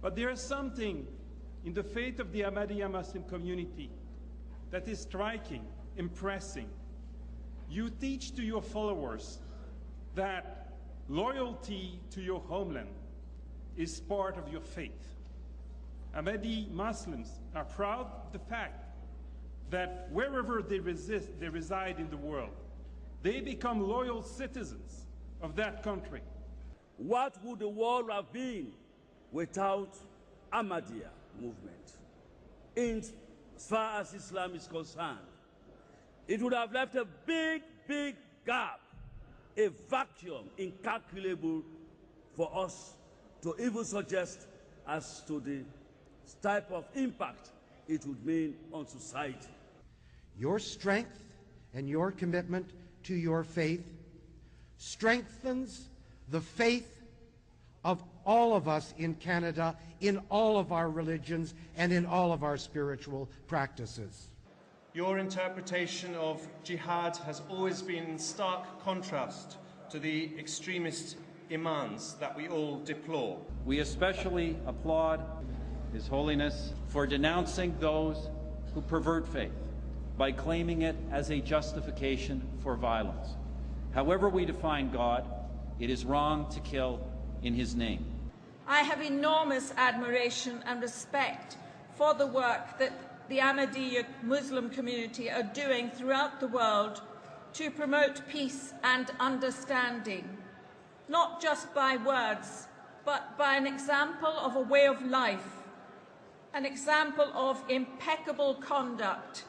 But there is something in the faith of the Ahmadiyya Muslim community that is striking, impressing. You teach to your followers that loyalty to your homeland is part of your faith. Ahmadi Muslims are proud of the fact that wherever they reside in the world, they become loyal citizens of that country. What would the world have been without Ahmadiyya movement? As far as Islam is concerned, it would have left a big, big gap, a vacuum incalculable for us to even suggest as to the type of impact it would mean on society. Your strength and your commitment to your faith strengthens the faith of all of us in Canada, in all of our religions, and in all of our spiritual practices. Your interpretation of jihad has always been in stark contrast to the extremist imams that we all deplore. We especially applaud His Holiness for denouncing those who pervert faith by claiming it as a justification for violence. However we define God, it is wrong to kill in His name. I have enormous admiration and respect for the work that the Ahmadiyya Muslim community are doing throughout the world to promote peace and understanding, not just by words, but by an example of a way of life, an example of impeccable conduct,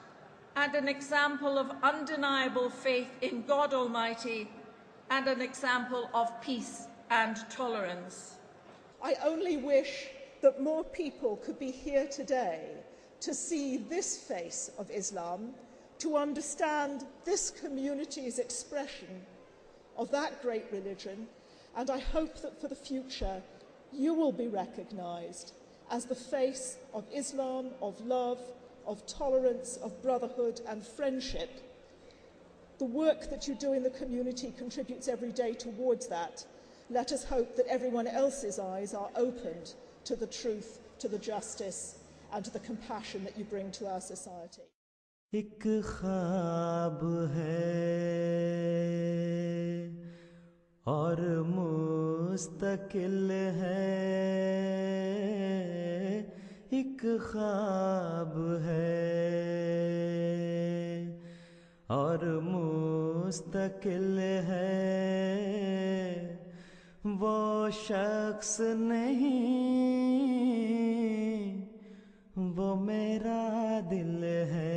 and an example of undeniable faith in God Almighty, and an example of peace and tolerance. I only wish that more people could be here today to see this face of Islam, to understand this community's expression of that great religion, and I hope that for the future you will be recognised as the face of Islam, of love, of tolerance, of brotherhood and friendship. The work that you do in the community contributes every day towards that. Let us hope that everyone else's eyes are opened to the truth, to the justice and to the compassion that you bring to our society. एक ख्वाब है और मुस्तकिल है, एक ख्वाब है और मुस्तकिल है, वो शख्स नहीं, वो मेरा दिल है।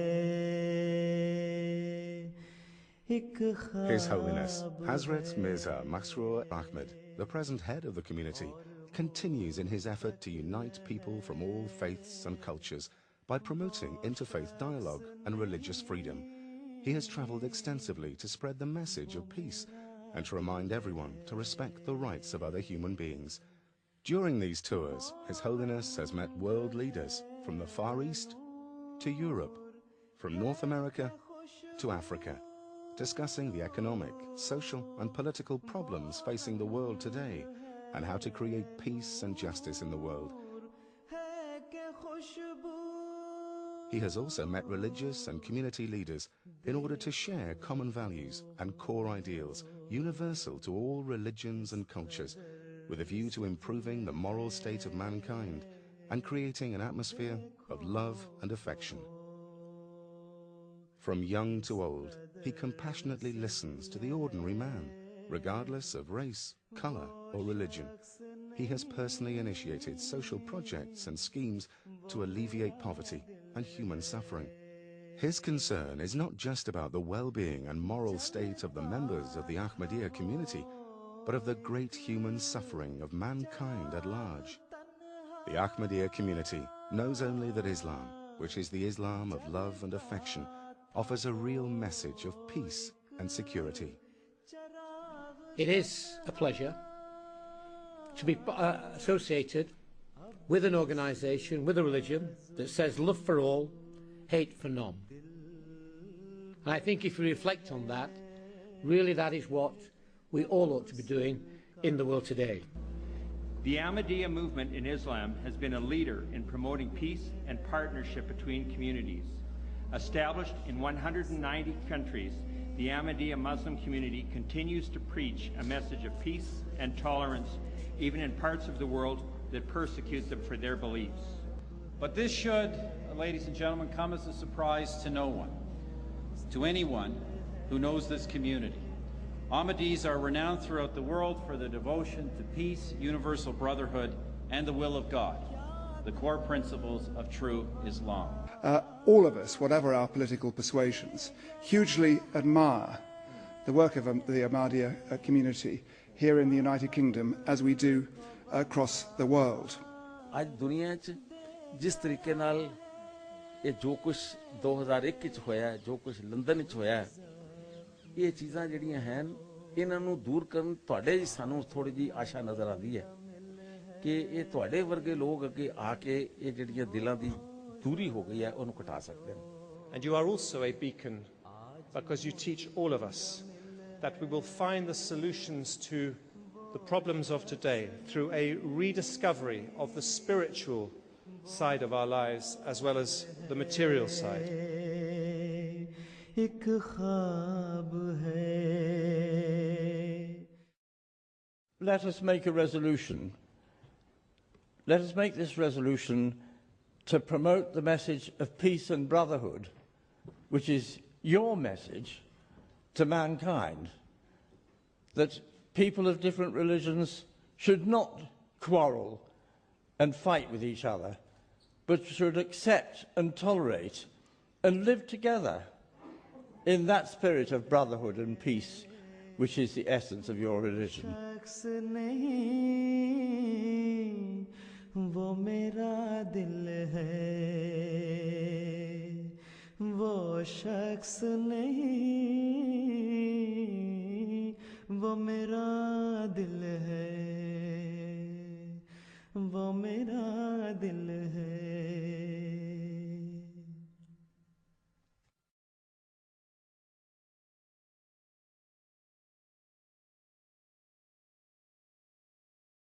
His Holiness Hazrat Mirza Masroor Ahmad, the present head of the community, continues in his effort to unite people from all faiths and cultures by promoting interfaith dialogue and religious freedom. He has travelled extensively to spread the message of peace and to remind everyone to respect the rights of other human beings. During these tours, His Holiness has met world leaders from the Far East to Europe, from North America to Africa, discussing the economic, social and political problems facing the world today and how to create peace and justice in the world. He has also met religious and community leaders in order to share common values and core ideals universal to all religions and cultures, with a view to improving the moral state of mankind and creating an atmosphere of love and affection. From young to old, he compassionately listens to the ordinary man, regardless of race, color, or religion. He has personally initiated social projects and schemes to alleviate poverty and human suffering. His concern is not just about the well-being and moral state of the members of the Ahmadiyya community, but of the great human suffering of mankind at large. The Ahmadiyya community knows only that Islam, which is the Islam of love and affection, offers a real message of peace and security. It is a pleasure to be associated with an organisation, with a religion that says love for all, hate for none. And I think if we reflect on that, really that is what we all ought to be doing in the world today. The Ahmadiyya movement in Islam has been a leader in promoting peace and partnership between communities. Established in 190 countries, the Ahmadiyya Muslim community continues to preach a message of peace and tolerance, even in parts of the world that persecute them for their beliefs. But this should, ladies and gentlemen, come as a surprise to no one, to anyone who knows this community. Ahmadis are renowned throughout the world for their devotion to peace, universal brotherhood, and the will of God, the core principles of true Islam. All of us, whatever our political persuasions, hugely admire the work of the Ahmadiyya community here in the United Kingdom as we do across the world. आज दुनिया च जिस तरीके नाल ये जो कुछ 2001 च होया जो कुछ लंदन च होया ये चीज़ां जड़ियां हैं इन्हां नूं दूर करन तुहाडे सानू थोड़ी जी आशा नजर आती है कि ये तुहाडे वर्गे लोग अगे आके ये जड़ियां दिलां दी दूरी हो गई है उन्हें घटा सकते हैं. And you are also a beacon because you teach all of us that we will find the solutions to the problems of today through a rediscovery of the spiritual side of our lives as well as the material side. Let us make a resolution. Let us make this resolution to promote the message of peace and brotherhood, which is your message to mankind, that people of different religions should not quarrel and fight with each other, but should accept and tolerate and live together in that spirit of brotherhood and peace, which is the essence of your religion. वो मेरा दिल है वो शख्स नहीं वो मेरा दिल है